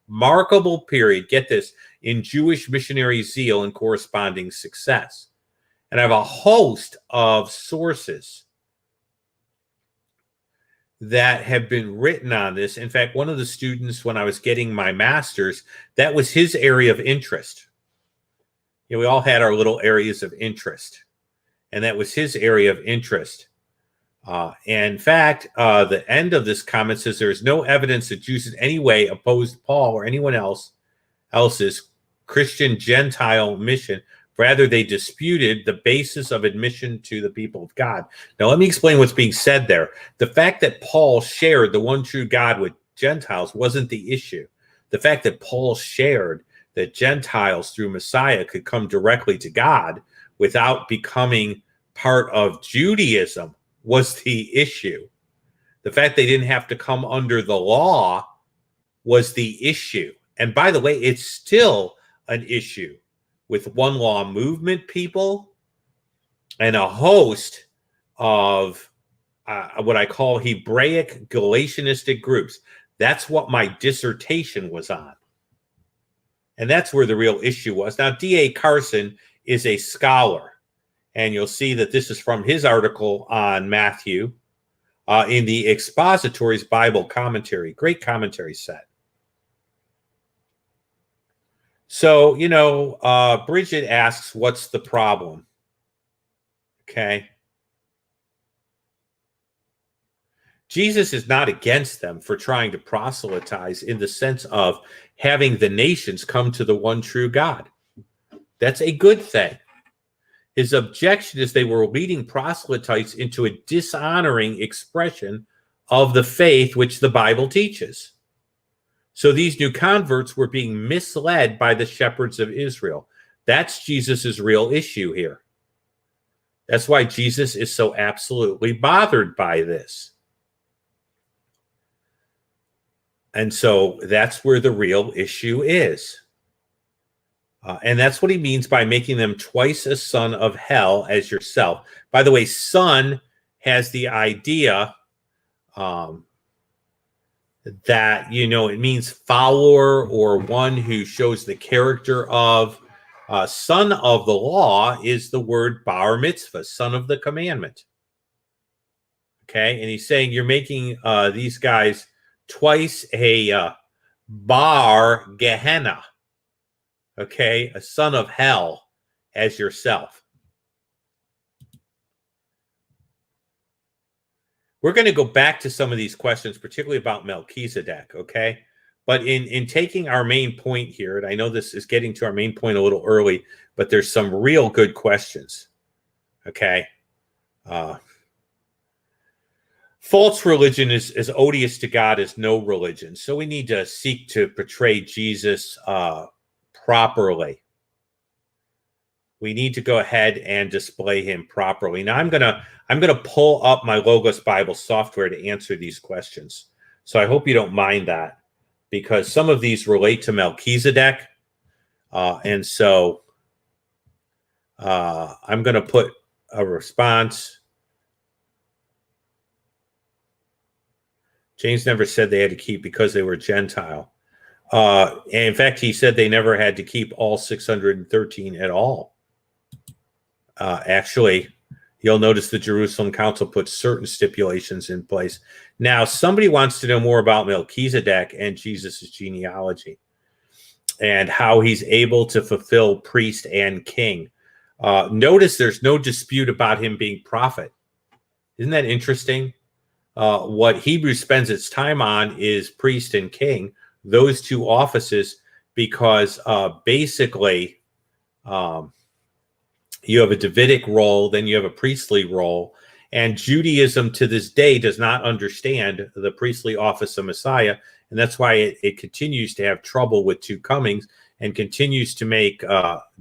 remarkable period, get this, in Jewish missionary zeal and corresponding success. And I have a host of sources that have been written on this. In fact, one of the students, when I was getting my master's, that was his area of interest. We all had our little areas of interest, and that was his area of interest. And in fact, the end of this comment says there is no evidence that Jews in any way opposed Paul or anyone else's Christian Gentile mission. Rather, they disputed the basis of admission to the people of God. Now, let me explain what's being said there. The fact that Paul shared the one true God with Gentiles wasn't the issue. The fact that Paul shared that Gentiles through Messiah could come directly to God without becoming part of Judaism was the issue. The fact they didn't have to come under the law was the issue. And by the way, it's still an issue with one law movement people and a host of what I call Hebraic Galatianistic groups. That's what my dissertation was on. And that's where the real issue was. Now, D.A. Carson is a scholar, and you'll see that this is from his article on Matthew in the Expository's Bible Commentary. Great commentary set. So, Bridget asks, what's the problem? Okay. Jesus is not against them for trying to proselytize in the sense of having the nations come to the one true God. That's a good thing. His objection is they were leading proselytes into a dishonoring expression of the faith which the Bible teaches. So these new converts were being misled by the shepherds of Israel. That's Jesus's real issue here. That's why Jesus is so absolutely bothered by this. And so that's where the real issue is. And that's what he means by making them twice a son of hell as yourself. By the way, son has the idea that, it means follower or one who shows the character of. Son of the law is the word bar mitzvah, son of the commandment. Okay, and he's saying you're making these guys twice a bar Gehenna. Okay, a son of hell as yourself. We're going to go back to some of these questions, particularly about Melchizedek, okay? But in taking our main point here, and I know this is getting to our main point a little early, but there's some real good questions, okay? False religion is as odious to God as no religion. So we need to seek to portray Jesus properly. We need to go ahead and display him properly. Now I'm gonna pull up my Logos Bible software to answer these questions. So I hope you don't mind that, because some of these relate to Melchizedek, and so I'm gonna put a response. James never said they had to keep because they were Gentile. And in fact, he said they never had to keep all 613 at all. Actually, You'll notice the Jerusalem Council puts certain stipulations in place. Now, somebody wants to know more about Melchizedek and Jesus' genealogy and how he's able to fulfill priest and king. Notice there's no dispute about him being prophet. Isn't that interesting? What Hebrews spends its time on is priest and king, those two offices, because basically you have a Davidic role, then you have a priestly role, and Judaism to this day does not understand the priestly office of Messiah, and that's why it continues to have trouble with two comings and continues to make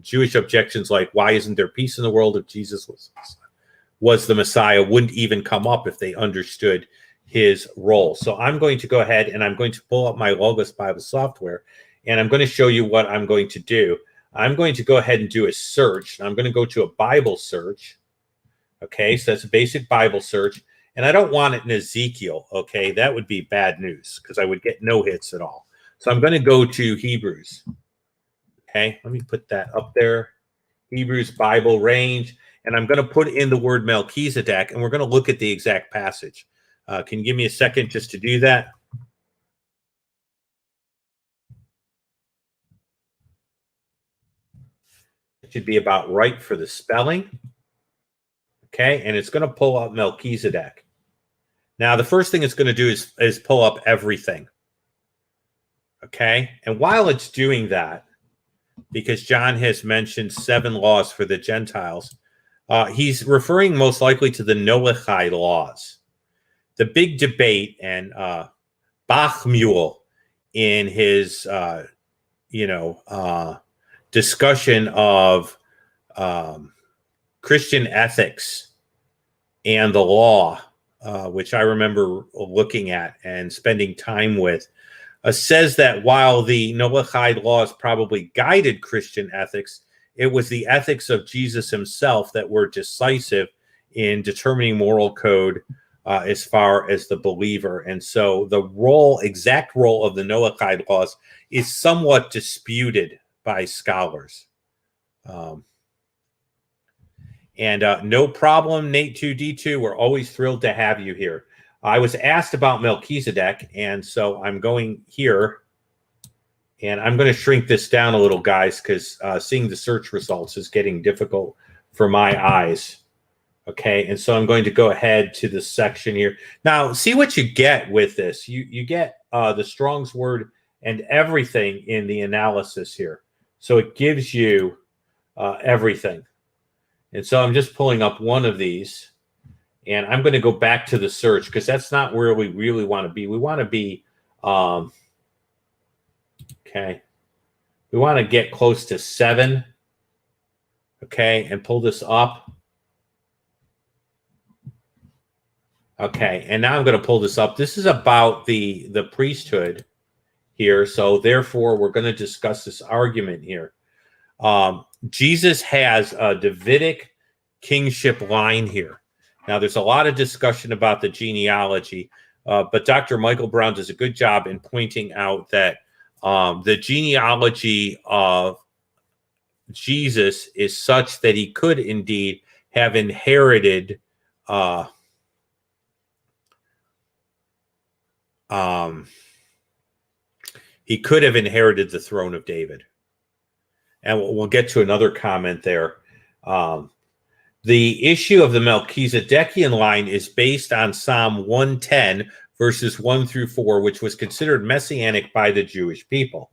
Jewish objections like, why isn't there peace in the world if Jesus was the Messiah, wouldn't even come up if they understood his role. So I'm going to go ahead and I'm going to pull up my Logos Bible software, and I'm going to show you what I'm going to do. I'm going to go ahead and do a search. I'm going to go to a Bible search. Okay, so that's a basic Bible search. And I don't want it in Ezekiel. Okay, that would be bad news because I would get no hits at all. So I'm going to go to Hebrews. Okay, let me put that up there. Hebrews Bible range. And I'm going to put in the word Melchizedek, and we're going to look at the exact passage. Can you give me a second just to do that? It should be about right for the spelling. Okay, and it's going to pull up Melchizedek. Now, the first thing it's going to do is pull up everything. Okay, and while it's doing that, because John has mentioned 7 laws for the Gentiles, he's referring most likely to the Noahide laws. The big debate, and Bachmuel in his, discussion of Christian ethics and the law, which I remember looking at and spending time with, says that while the Noahide laws probably guided Christian ethics, it was the ethics of Jesus himself that were decisive in determining moral code as far as the believer. And so the exact role of the Noahide laws is somewhat disputed by scholars. No problem, Nate2D2. We're always thrilled to have you here. I was asked about Melchizedek, and so I'm going here, and I'm going to shrink this down a little, guys, because seeing the search results is getting difficult for my eyes. Okay, and so I'm going to go ahead to the section here. Now, see what you get with this. You get the Strong's word and everything in the analysis here. So it gives you everything. And so I'm just pulling up one of these, and I'm going to go back to the search because that's not where we really want to be. We want to be, okay, we want to get close to 7, okay, and pull this up. Okay, and now I'm going to pull this up. This is about the priesthood here, so therefore we're going to discuss this argument here. Jesus has a Davidic kingship line here. Now, there's a lot of discussion about the genealogy, but Dr. Michael Brown does a good job in pointing out that the genealogy of Jesus is such that he could indeed have inherited the throne of David. And we'll get to another comment there. The issue of the Melchizedekian line is based on Psalm 110, verses 1 through 4, which was considered messianic by the Jewish people.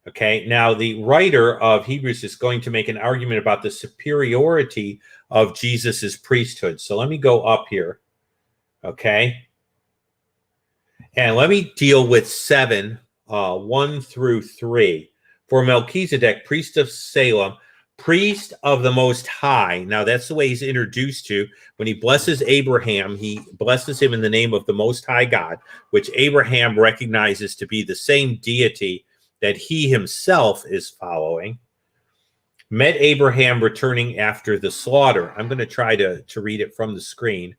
Okay, now the writer of Hebrews is going to make an argument about the superiority of Jesus's priesthood. So let me go up here. Okay. And let me deal with 7, 1 through 3. For Melchizedek, priest of Salem, priest of the Most High. Now, that's the way he's introduced to. When he blesses Abraham, he blesses him in the name of the Most High God, which Abraham recognizes to be the same deity that he himself is following. Met Abraham returning after the slaughter. I'm going to try to read it from the screen.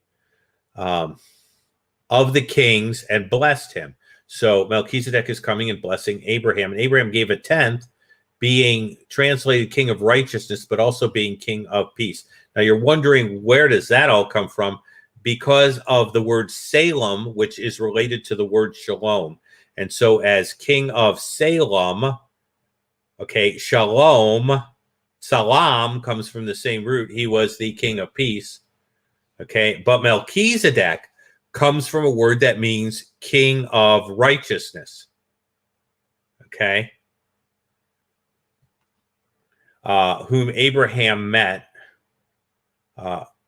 Of the kings, and blessed him. So Melchizedek is coming and blessing Abraham. And Abraham gave a tenth being translated king of righteousness, but also being king of peace. Now you're wondering, where does that all come from? Because of the word Salem, which is related to the word shalom. And so as king of Salem, okay, shalom, salam comes from the same root. He was the king of peace. Okay, but Melchizedek comes from a word that means king of righteousness. Okay. Whom Abraham met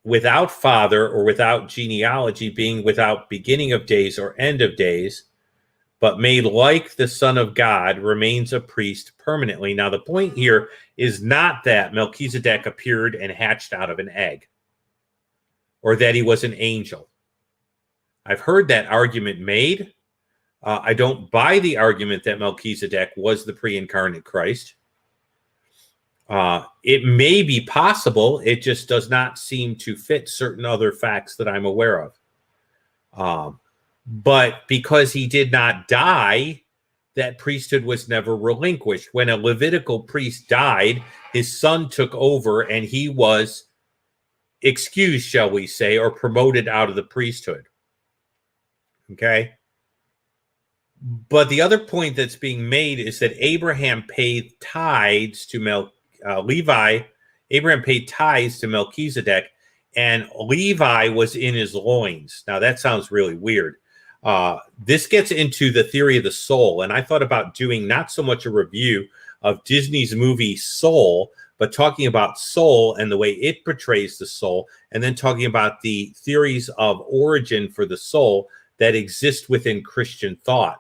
without father or without genealogy, being without beginning of days or end of days, but made like the Son of God, remains a priest permanently. Now, the point here is not that Melchizedek appeared and hatched out of an egg, or that he was an angel. I've heard that argument made. I don't buy the argument that Melchizedek was the pre-incarnate Christ. It may be possible. It just does not seem to fit certain other facts that I'm aware of. But because he did not die, that priesthood was never relinquished. When a Levitical priest died, his son took over and he was excused, shall we say, or promoted out of the priesthood. Okay? But the other point that's being made is that Abraham paid tithes to Abraham paid tithes to Melchizedek, and Levi was in his loins. Now, that sounds really weird. This gets into the theory of the soul, and I thought about doing not so much a review of Disney's movie Soul, but talking about soul and the way it portrays the soul, and then talking about the theories of origin for the soul that exist within Christian thought,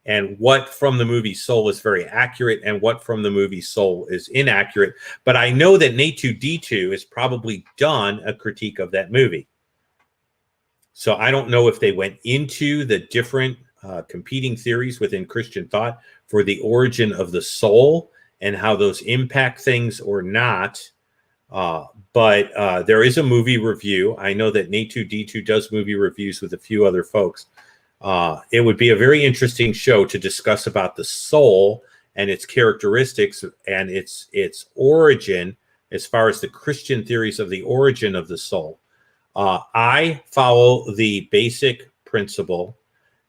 and what from the movie Soul is very accurate and what from the movie Soul is inaccurate. But I know that Nate2D2 has probably done a critique of that movie. So I don't know if they went into the different competing theories within Christian thought for the origin of the soul and how those impact things or not. But there is a movie review. I know that Nate2D2 does movie reviews with a few other folks. It would be a very interesting show to discuss about the soul and its characteristics and its origin as far as the Christian theories of the origin of the soul. I follow the basic principle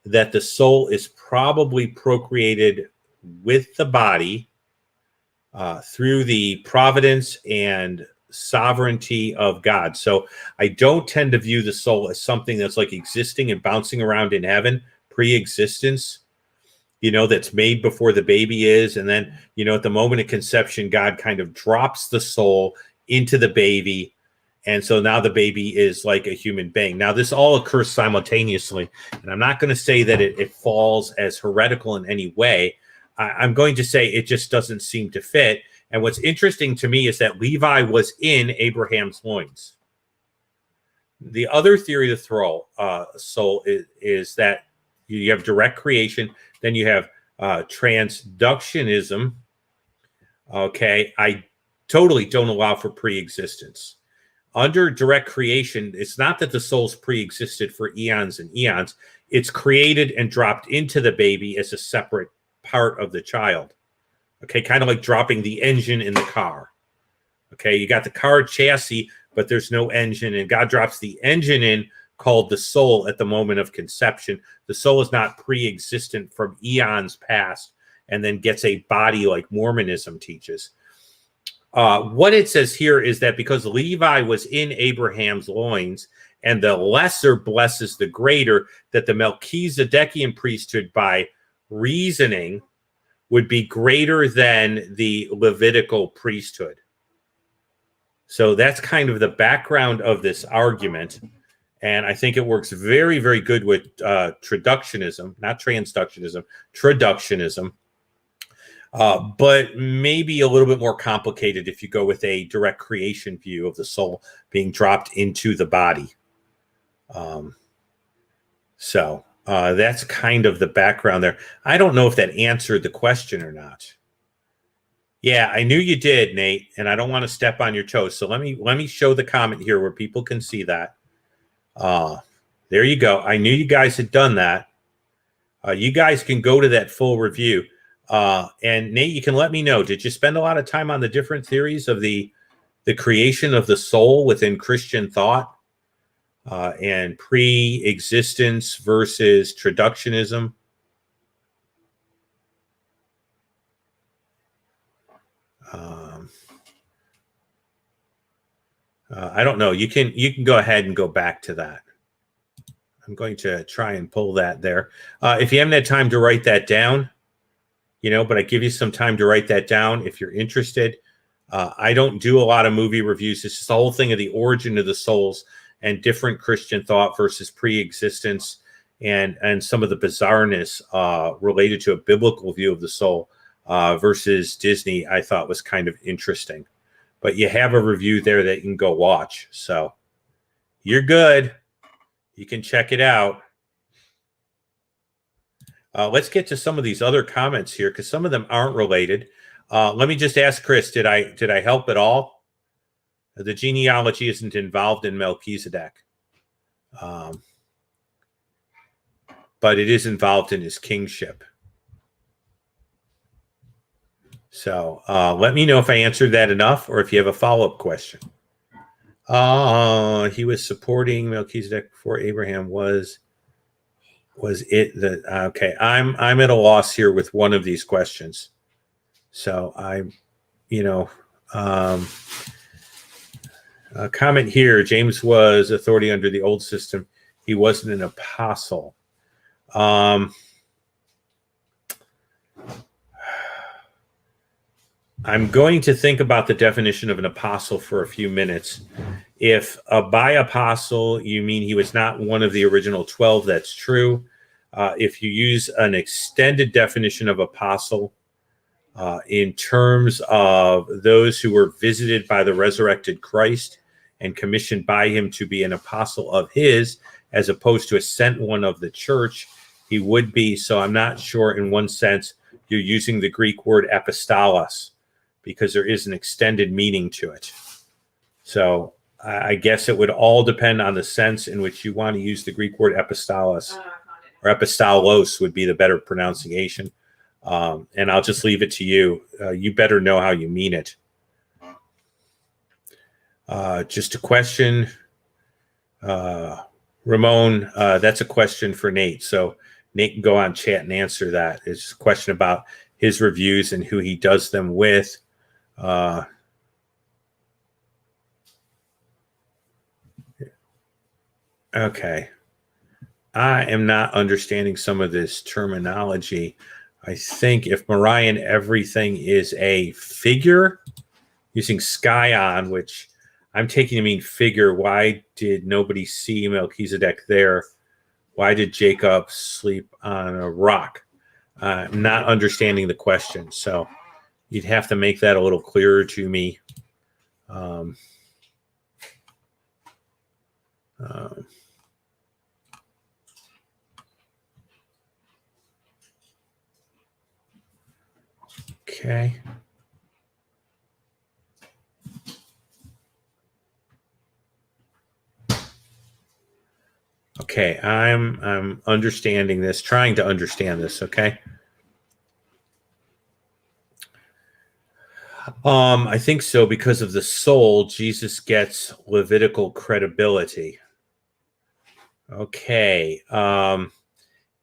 that the soul is probably procreated with the body through the providence and sovereignty of God. So I don't tend to view the soul as something that's like existing and bouncing around in heaven, pre-existence, that's made before the baby is. And then, at the moment of conception, God kind of drops the soul into the baby. And so now the baby is like a human being. Now, this all occurs simultaneously. And I'm not going to say that it falls as heretical in any way. I'm going to say it just doesn't seem to fit. And what's interesting to me is that Levi was in Abraham's loins. The other theory of the soul is that you have direct creation, then you have transductionism. Okay, I totally don't allow for pre-existence. Under direct creation, it's not that the soul's pre-existed for eons and eons. It's created and dropped into the baby as a separate part of the child. Okay, kind of like dropping the engine in the car. Okay, you got the car chassis, but there's no engine, and God drops the engine in, called the soul, at the moment of conception. The soul is not pre-existent from eons past and then gets a body like Mormonism teaches. What it says here is that because Levi was in Abraham's loins and the lesser blesses the greater, that the Melchizedekian priesthood by reasoning would be greater than the Levitical priesthood. So that's kind of the background of this argument. And I think it works very, very good with traductionism, not transductionism, traductionism. But maybe a little bit more complicated if you go with a direct creation view of the soul being dropped into the body. So that's kind of the background there. I don't know if that answered the question or not. Yeah, I knew you did, Nate, and I don't want to step on your toes. So let me show the comment here where people can see that. There you go. I knew you guys had done that. You guys can go to that full review. And Nate, you can let me know, did you spend a lot of time on the different theories of the creation of the soul within Christian thought, and pre-existence versus traductionism? I don't know. You can go ahead and go back to that. I'm going to try and pull that there. If you haven't had time to write that down, but I give you some time to write that down if you're interested. I don't do a lot of movie reviews. It's just the whole thing of the origin of the souls and different Christian thought versus pre-existence, and some of the bizarreness related to a biblical view of the soul versus Disney, I thought was kind of interesting. But you have a review there that you can go watch. So you're good. You can check it out. Let's get to some of these other comments here, because some of them aren't related. Let me just ask Chris, did I help at all? The genealogy isn't involved in Melchizedek, but it is involved in his kingship. So let me know if I answered that enough, or if you have a follow-up question. He was supporting Melchizedek before Abraham. Was it that? Okay, I'm at a loss here with one of these questions. So a comment here. James was authority under the old system. He wasn't an apostle. I'm going to think about the definition of an apostle for a few minutes. If by apostle you mean he was not one of the original 12, that's true. If you use an extended definition of apostle in terms of those who were visited by the resurrected Christ and commissioned by him to be an apostle of his, as opposed to a sent one of the church, he would be. So I'm not sure, in one sense, you're using the Greek word apostolos, because there is an extended meaning to it. So I guess it would all depend on the sense in which you want to use the Greek word apostolos, or apostolos would be the better pronunciation. And I'll just leave it to you. You better know how you mean it. Just a question. Ramon, that's a question for Nate. So Nate can go on chat and answer that. It's a question about his reviews and who he does them with. Okay. I am not understanding some of this terminology. I think if Mariah everything is a figure, using Skyon, which I'm taking to mean figure, why did nobody see Melchizedek there? Why did Jacob sleep on a rock? I'm not understanding the question. So you'd have to make that a little clearer to me. Okay. Okay, I'm understanding this, trying to understand this, okay? I think so, because of the soul, Jesus gets Levitical credibility. Okay.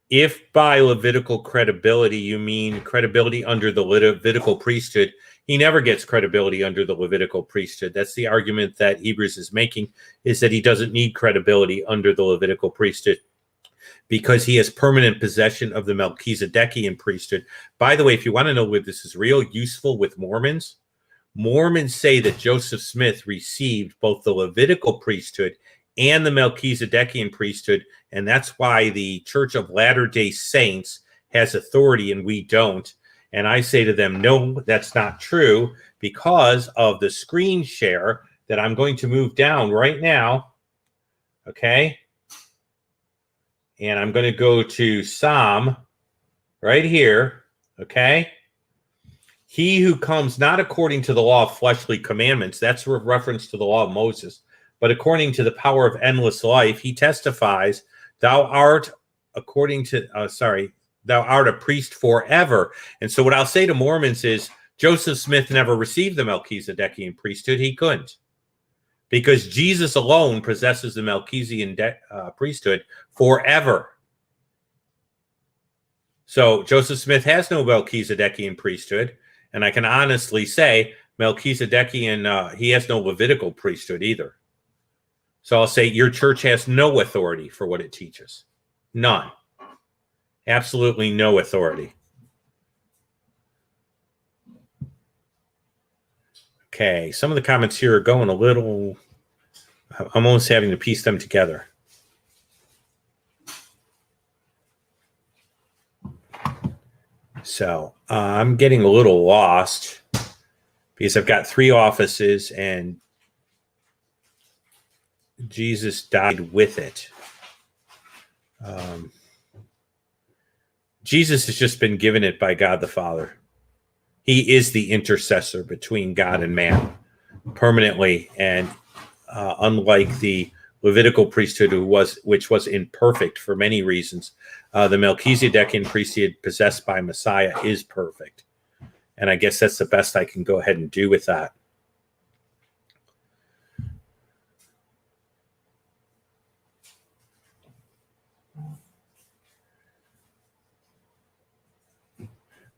If by Levitical credibility you mean credibility under the Levitical priesthood, he never gets credibility under the Levitical priesthood. That's the argument that Hebrews is making, is that he doesn't need credibility under the Levitical priesthood because he has permanent possession of the Melchizedekian priesthood. By the way, if you want to know where this is real useful with Mormons, Mormons say that Joseph Smith received both the Levitical priesthood and the Melchizedekian priesthood, and that's why the Church of Latter-day Saints has authority and we don't. And I say to them, no, that's not true, because of the screen share that I'm going to move down right now, okay? And I'm going to go to Psalm right here, okay? He who comes not according to the law of fleshly commandments, that's a reference to the law of Moses, but according to the power of endless life, he testifies, thou art according to, thou art a priest forever. And so what I'll say to Mormons is Joseph Smith never received the Melchizedekian priesthood. He couldn't, because Jesus alone possesses the Melchizedekian priesthood forever. So Joseph Smith has no Melchizedekian priesthood, and I can honestly say Melchizedekian, he has no Levitical priesthood either. So I'll say your church has no authority for what it teaches. None. Absolutely no authority. Okay, some of the comments here are going a little, I'm almost having to piece them together. So I'm getting a little lost because I've got 3 offices and Jesus died with it. Jesus has just been given it by God the Father. He is the intercessor between God and man permanently, and unlike the Levitical priesthood, which was imperfect for many reasons, the Melchizedekian priesthood possessed by Messiah is perfect. And I guess that's the best I can go ahead and do with that.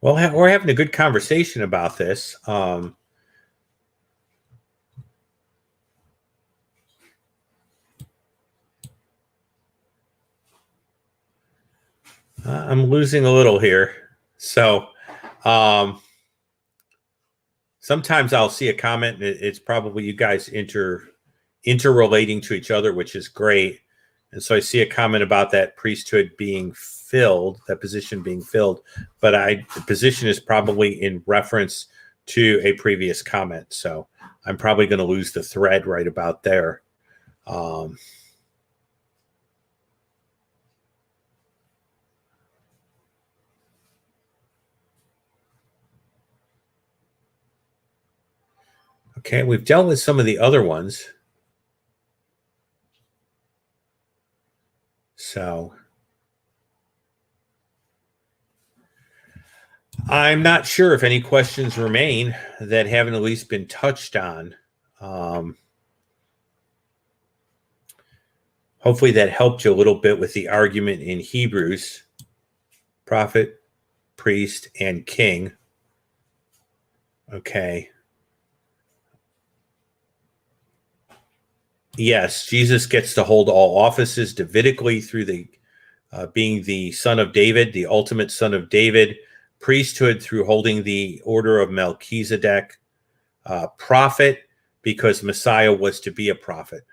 Well, we're having a good conversation about this. I'm losing a little here. So sometimes I'll see a comment and it's probably you guys interrelating to each other, which is great. And so I see a comment about that priesthood being filled, that position being filled, but the position is probably in reference to a previous comment. So I'm probably going to lose the thread right about there. Okay, we've dealt with some of the other ones. So I'm not sure if any questions remain that haven't at least been touched on. Hopefully that helped you a little bit with the argument in Hebrews, prophet, priest, and king. Okay. Yes, Jesus gets to hold all offices Davidically through the being the son of David, the ultimate son of David, priesthood through holding the order of Melchizedek, prophet because Messiah was to be a prophet.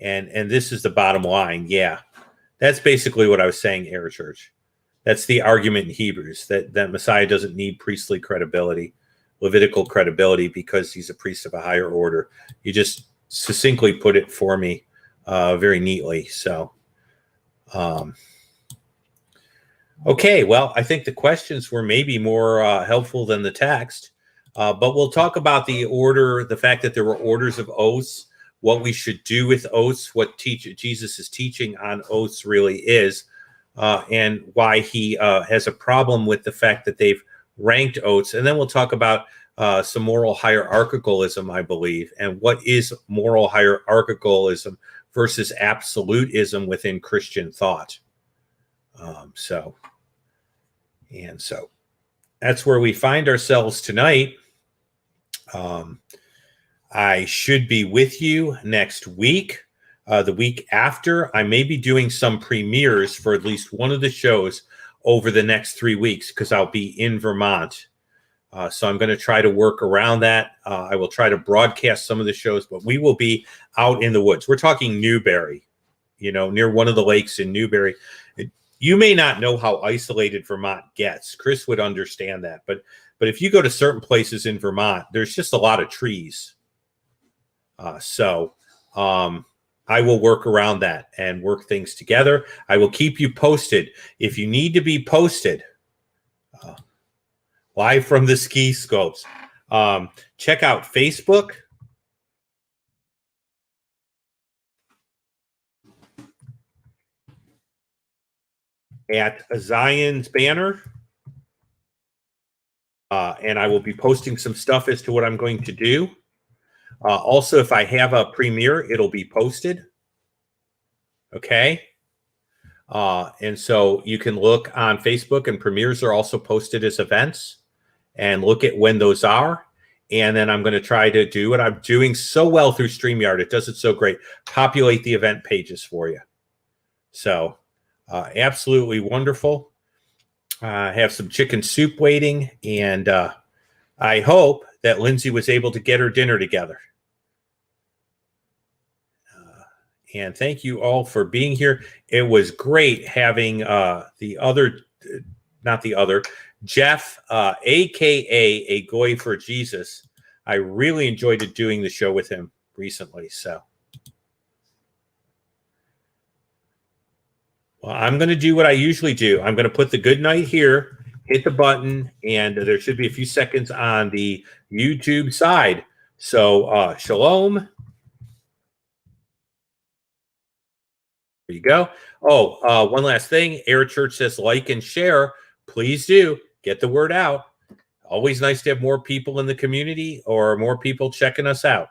And this is the bottom line. Yeah, that's basically what I was saying, Air Church. That's the argument in Hebrews, that Messiah doesn't need priestly credibility, Levitical credibility, because he's a priest of a higher order. You just succinctly put it for me very neatly. So, okay, well, I think the questions were maybe more helpful than the text, but we'll talk about the order, the fact that there were orders of oaths, what we should do with oaths, what Jesus' teaching on oaths really is, and why he has a problem with the fact that they've ranked oaths. And then we'll talk about some moral hierarchicalism, I believe, and what is moral hierarchicalism versus absolutism within Christian thought. So that's where we find ourselves tonight. I should be with you next week. The week after, I may be doing some premieres for at least one of the shows over the next 3 weeks because I'll be in Vermont. So I'm going to try to work around that. I will try to broadcast some of the shows, but we will be out in the woods. We're talking Newberry, near one of the lakes in Newberry. You may not know how isolated Vermont gets. Chris would understand that. But if you go to certain places in Vermont, there's just a lot of trees. So I will work around that and work things together. I will keep you posted. If you need to be posted, live from the ski scopes, check out Facebook. at Zion's Banner. And I will be posting some stuff as to what I'm going to do. Also, if I have a premiere, it'll be posted. Okay. And so you can look on Facebook, and premieres are also posted as events, and look at when those are. And then I'm going to try to do what I'm doing so well through StreamYard. It does it so great. Populate the event pages for you. So absolutely wonderful. I have some chicken soup waiting, and I hope that Lindsay was able to get her dinner together. And thank you all for being here. It was great having Jeff, aka A Goy for Jesus. I really enjoyed doing the show with him recently. So, well, I'm going to do what I usually do. I'm going to put the good night here, hit the button, and there should be a few seconds on the YouTube side. So, shalom. There you go. Oh, one last thing. Air Church says like and share. Please do. Get the word out. Always nice to have more people in the community or more people checking us out.